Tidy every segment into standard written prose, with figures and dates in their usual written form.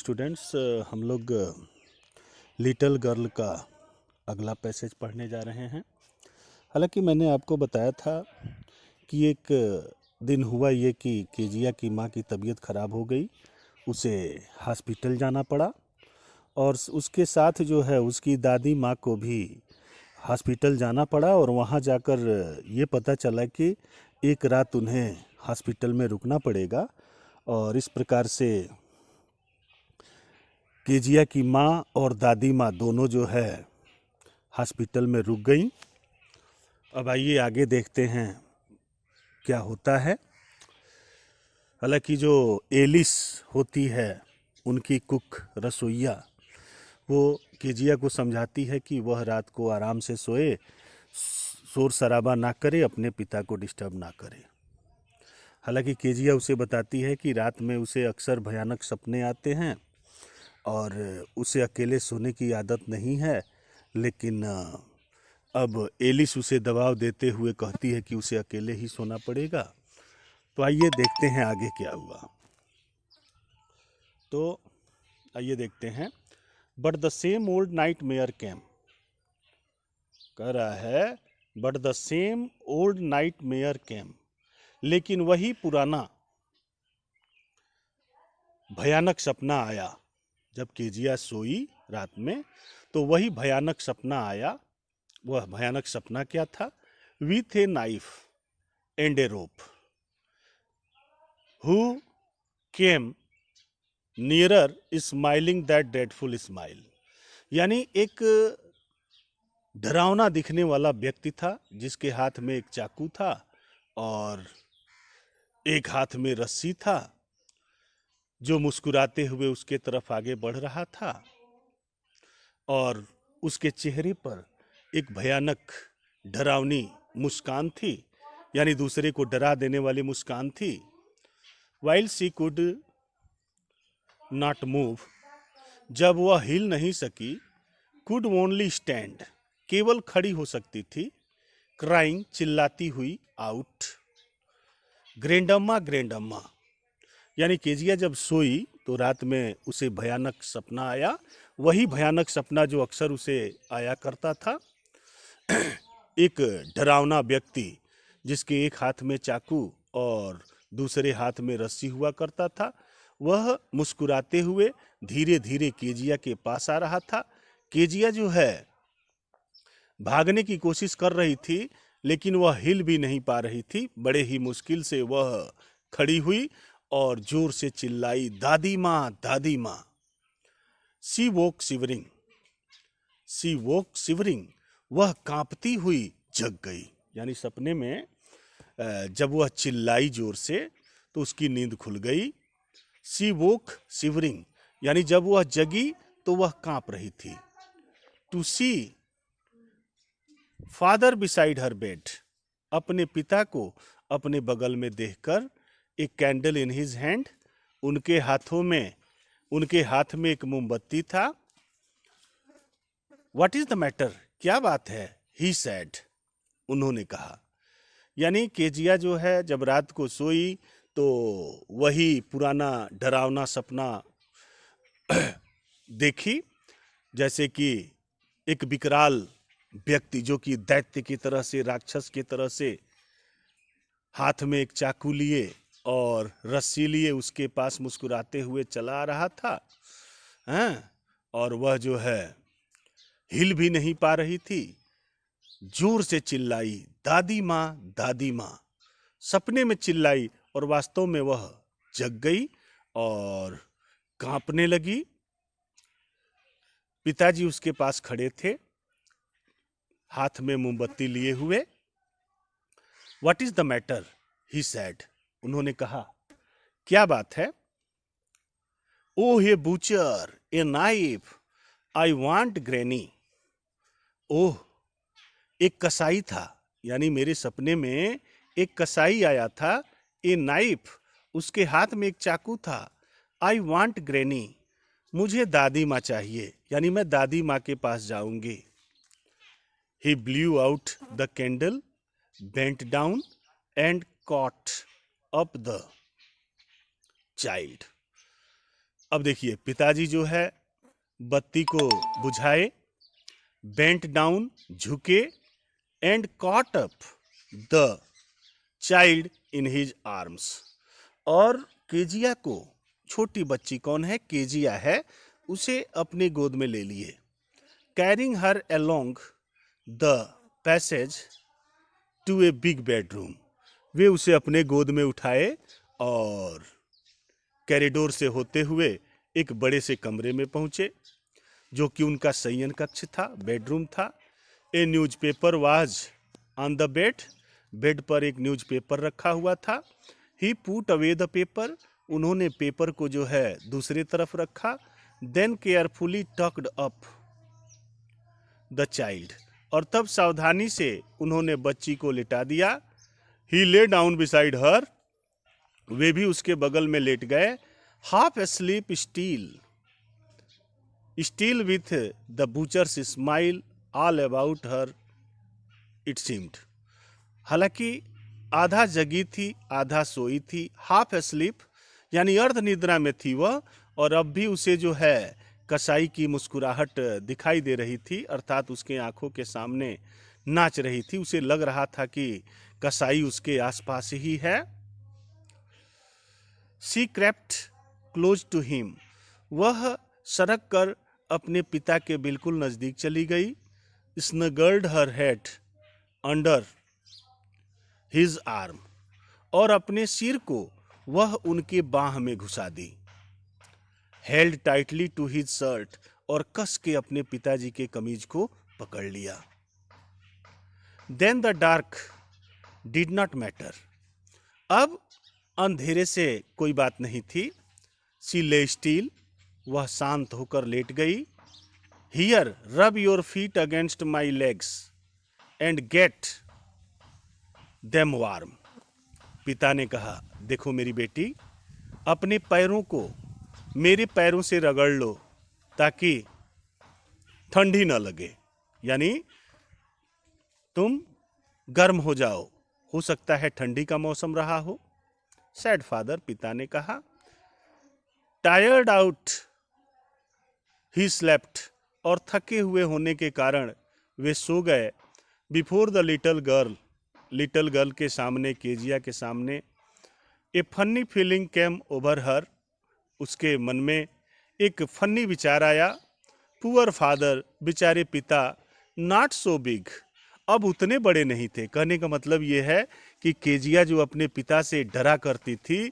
Students, हम लोग little girl का अगला पैसेज पढ़ने जा रहे हैं। हालांकि मैंने आपको बताया था कि एक दिन हुआ ये कि केजिया की माँ की तबीयत ख़राब हो गई, उसे हॉस्पिटल जाना पड़ा और उसके साथ जो है उसकी दादी माँ को भी हॉस्पिटल जाना पड़ा और वहाँ जाकर ये पता चला कि एक रात उन्हें हॉस्पिटल में रुकना पड़ेगा। और इस प्रकार से केजिया की माँ और दादी माँ दोनों जो है हॉस्पिटल में रुक गई। अब आइए आगे देखते हैं क्या होता है। हालांकि जो एलिस होती है, उनकी कुक रसोइया, वो केजिया को समझाती है कि वह रात को आराम से सोए, शोर शराबा ना करे, अपने पिता को डिस्टर्ब ना करे। हालांकि केजिया उसे बताती है कि रात में उसे अक्सर भयानक सपने आते हैं और उसे अकेले सोने की आदत नहीं है, लेकिन अब एलिस उसे दबाव देते हुए कहती है कि उसे अकेले ही सोना पड़ेगा। तो आइए देखते हैं आगे क्या हुआ। तो आइए देखते हैं। But the same old nightmare came, कह रहा है but the same old nightmare came, लेकिन वही पुराना भयानक सपना आया। जब केजिया सोई रात में तो वही भयानक सपना आया। वह भयानक सपना क्या था? With a knife and A rope, who came nearer smiling that dreadful smile. यानी एक डरावना दिखने वाला व्यक्ति था जिसके हाथ में एक चाकू था और एक हाथ में रस्सी था, जो मुस्कुराते हुए उसके तरफ आगे बढ़ रहा था और उसके चेहरे पर एक भयानक डरावनी मुस्कान थी, यानी दूसरे को डरा देने वाली मुस्कान थी। While she could not move, जब वह हिल नहीं सकी, कुड ओनली स्टैंड, केवल खड़ी हो सकती थी, क्राइंग, चिल्लाती हुई, आउट, ग्रेंडम्मा ग्रेंडम्मा। यानी केजिया जब सोई तो रात में उसे भयानक सपना आया, वही भयानक सपना जो अक्सर उसे आया करता था। एक डरावना व्यक्ति जिसके एक हाथ में चाकू और दूसरे हाथ में रस्सी हुआ करता था, वह मुस्कुराते हुए धीरे धीरे केजिया के पास आ रहा था। केजिया जो है भागने की कोशिश कर रही थी, लेकिन वह हिल भी नहीं पा रही थी। बड़े ही मुश्किल से वह खड़ी हुई और जोर से चिल्लाई, दादी माँ, दादी माँ। She woke shivering, she woke shivering, वह कांपती हुई जग गई। यानी सपने में जब वह चिल्लाई जोर से तो उसकी नींद खुल गई। शी वोक शिवरिंग, यानी जब वह जगी तो वह कांप रही थी। To see father beside her bed, अपने पिता को अपने बगल में देखकर, एक कैंडल इन हिज हैंड, उनके हाथ में एक मोमबत्ती था। व्हाट इज द मैटर, क्या बात है? ही सैड, उन्होंने कहा। यानी केजिया जो है जब रात को सोई तो वही पुराना डरावना सपना देखी, जैसे कि एक विकराल व्यक्ति जो कि दैत्य की तरह से, राक्षस की तरह से, हाथ में एक चाकू लिए और रस्सी लिए उसके पास मुस्कुराते हुए चला आ रहा था। हैं? और वह जो है हिल भी नहीं पा रही थी, जोर से चिल्लाई, दादी माँ, दादी माँ। सपने में चिल्लाई और वास्तव में वह जग गई और कांपने लगी। पिताजी उसके पास खड़े थे, हाथ में मोमबत्ती लिए हुए। What is the matter, he said, उन्होंने कहा, क्या बात है? Oh hey butcher, a knife, I want granny. ओह, एक कसाई था, यानी मेरे सपने में एक कसाई आया था। ए नाइफ, उसके हाथ में एक चाकू था। आई वांट ग्रैनी, मुझे दादी माँ चाहिए, यानी मैं दादी माँ के पास जाऊंगी। He blew out the candle, bent down and caught up the child. अब देखिए पिताजी जो है बत्ती को बुझाए, बेंट डाउन, झुके, and caught up the child in his arms. और केजिया को, छोटी बच्ची कौन है, केजिया है, उसे अपने गोद में ले लिए। Carrying her along the passage to a big bedroom. वे उसे अपने गोद में उठाए और कॉरिडोर से होते हुए एक बड़े से कमरे में पहुंचे, जो कि उनका शयन कक्ष था, बेडरूम था। A newspaper was on the bed. Bed पर एक न्यूज़पेपर रखा हुआ था। He put away the paper. उन्होंने पेपर को जो है दूसरी तरफ रखा। Then carefully tucked up the child. और तब सावधानी से उन्होंने बच्ची को लिटा दिया। ही ले डाउन बिसाइड हर। वे भी उसके बगल में लेट गए। Half sleep still with the butcher's smile all about her it seemed. हालांकि आधा जगी थी, आधा सोई थी। हाफ स्लीप यानी अर्ध निद्रा में थी वह, और अब भी उसे जो है कसाई की मुस्कुराहट दिखाई दे रही थी, अर्थात उसके आंखों के सामने नाच रही थी। उसे लग रहा था कि कसाई उसके आसपास ही है। She crept close to him. वह सरक कर अपने पिता के बिल्कुल नजदीक चली गई। Snuggled her head under his arm. और अपने सिर को वह उनके बाह में घुसा दी। Held tightly to his shirt. और कस के अपने पिताजी के कमीज को पकड़ लिया। Then the dark did not matter. अब अंधेरे से कोई बात नहीं थी। शी ले स्टिल। वह शांत होकर लेट गई। Here rub your feet against my legs and get them warm. पिता ने कहा, देखो मेरी बेटी, अपने पैरों को मेरे पैरों से रगड़ लो ताकि ठंडी न लगे, यानी तुम गर्म हो जाओ, हो सकता है ठंडी का मौसम रहा हो। सैड फादर, पिता ने कहा। Tired out he slept. और थके हुए होने के कारण वे सो गए। बिफोर द लिटिल गर्ल के सामने, केजिया के सामने। ए फनी फीलिंग केम ओवर हर। उसके मन में एक फनी विचार आया। पुअर फादर, बेचारे पिता, नॉट सो बिग। अब उतने बड़े नहीं थे। कहने का मतलब ये है कि केजिया जो अपने पिता से डरा करती थी,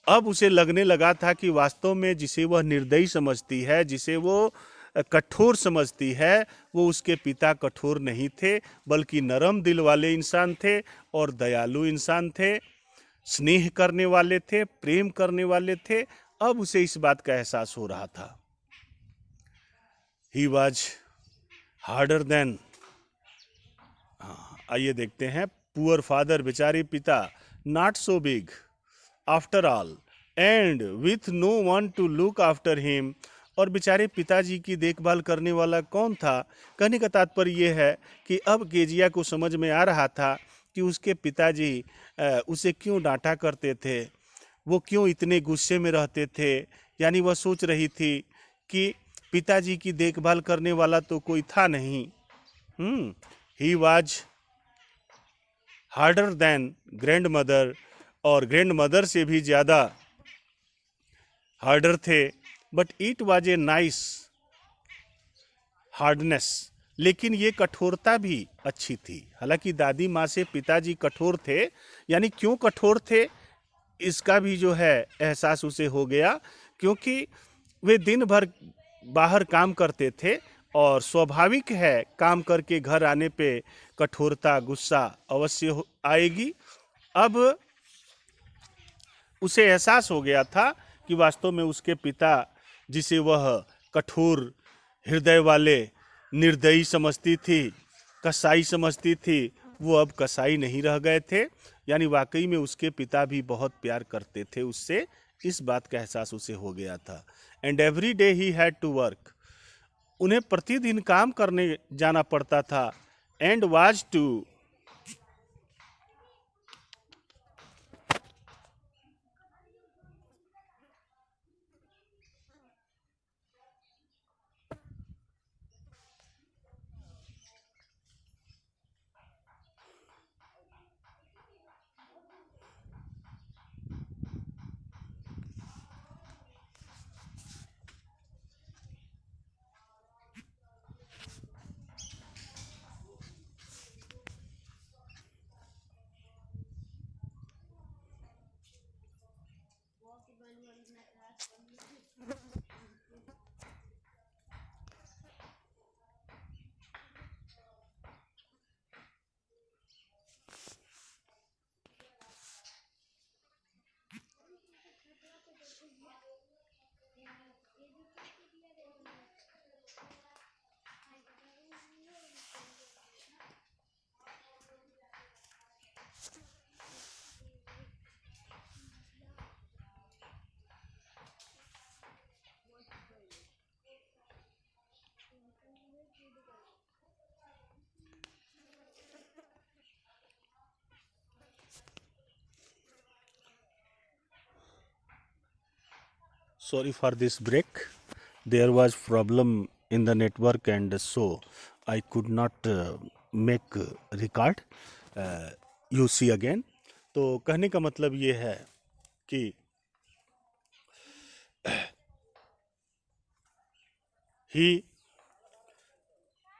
अब उसे लगने लगा था कि वास्तव में जिसे वह निर्दयी समझती है, जिसे वो कठोर समझती है, वो उसके पिता कठोर नहीं थे, बल्कि नरम दिल वाले इंसान थे और दयालु इंसान थे, स्नेह करने वाले थे, प्रेम करने वाले थे। अब उसे इस बात का एहसास हो रहा था। He was harder then. आइए देखते हैं। पुअर फादर, बेचारे पिता, not so big after all and with no one to look after him. और बेचारे पिताजी की देखभाल करने वाला कौन था। कहने का तात्पर्य यह है कि अब केजिया को समझ में आ रहा था कि उसके पिताजी उसे क्यों डांटा करते थे, वो क्यों इतने गुस्से में रहते थे। यानी वह सोच रही थी कि पिताजी की देखभाल करने वाला तो कोई था नहीं। ही was harder then grand mother. और ग्रैंड मदर से भी ज़्यादा हार्डर थे। But it was a nice hardness. लेकिन ये कठोरता भी अच्छी थी। हालांकि दादी माँ से पिताजी कठोर थे, यानी क्यों कठोर थे इसका भी जो है एहसास उसे हो गया, क्योंकि वे दिन भर बाहर काम करते थे और स्वाभाविक है काम करके घर आने पे कठोरता, गुस्सा अवश्य आएगी। अब उसे एहसास हो गया था कि वास्तव में उसके पिता, जिसे वह कठोर हृदय वाले निर्दयी समझती थी, कसाई समझती थी, वो अब कसाई नहीं रह गए थे। यानी वाकई में उसके पिता भी बहुत प्यार करते थे उससे। इस बात का एहसास उसे हो गया था। And every day he had to work. उन्हें प्रतिदिन काम करने जाना पड़ता था। And was to Sorry for this break. There was problem in the network and so I could not make record. You see again. तो कहने का मतलब ये है कि he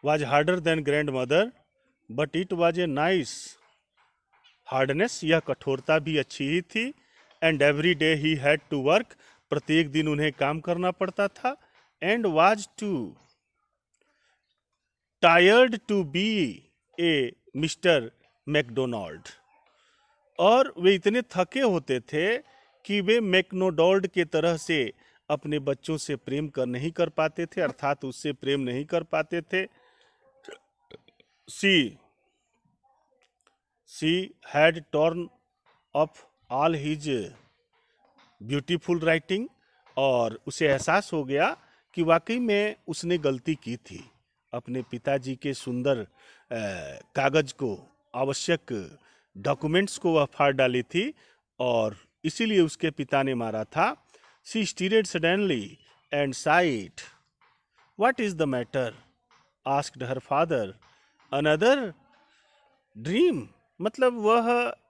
was harder than grandmother, but it was a nice hardness, यह कठोरता भी अच्छी ही थी. And every day he had to work, प्रत्येक दिन उन्हें काम करना पड़ता था. And was too tired to be a mister McDonald, और वे इतने थके होते थे कि वे मैकडोनाल्ड के तरह से अपने बच्चों से प्रेम कर नहीं कर पाते थे, अर्थात उससे प्रेम नहीं कर पाते थे. She had torn up all his beautiful writing, और उसे एहसास हो गया कि वाकई में उसने गलती की थी. अपने पिताजी के सुंदर कागज को, आवश्यक डॉक्यूमेंट्स को वह फाड़ डाली थी और इसीलिए उसके पिता ने मारा था. She stirred suddenly and sighed. What is the matter? asked her father. Another dream? मतलब वह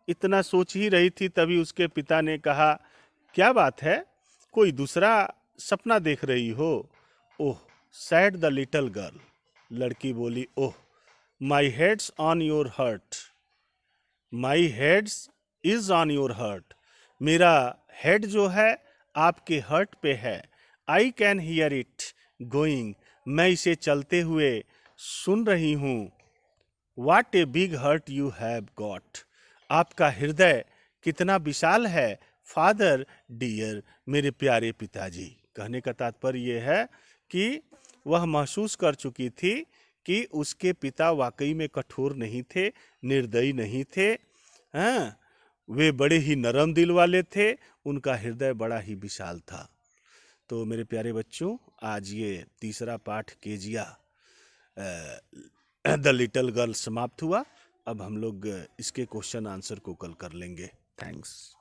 इतना सोच ही रही थी, तभी उसके पिता ने कहा, क्या बात है, कोई दूसरा सपना देख रही हो? Oh, said the little girl. लड़की बोली, oh, my head's on your heart. My head's is on your heart. मेरा हेड जो है आपके हर्ट पे है. I can hear it going. मैं इसे चलते हुए सुन रही हूँ. What a big heart you have got. आपका हृदय कितना विशाल है. फादर डियर, मेरे प्यारे पिताजी. कहने का तात्पर्य यह है कि वह महसूस कर चुकी थी कि उसके पिता वाकई में कठोर नहीं थे, निर्दयी नहीं थे. हाँ, वे बड़े ही नरम दिल वाले थे, उनका हृदय बड़ा ही विशाल था. तो मेरे प्यारे बच्चों, आज ये तीसरा पाठ केजिया द लिटिल गर्ल समाप्त हुआ. अब हम लोग इसके क्वेश्चन आंसर को कल कर लेंगे. थैंक्स.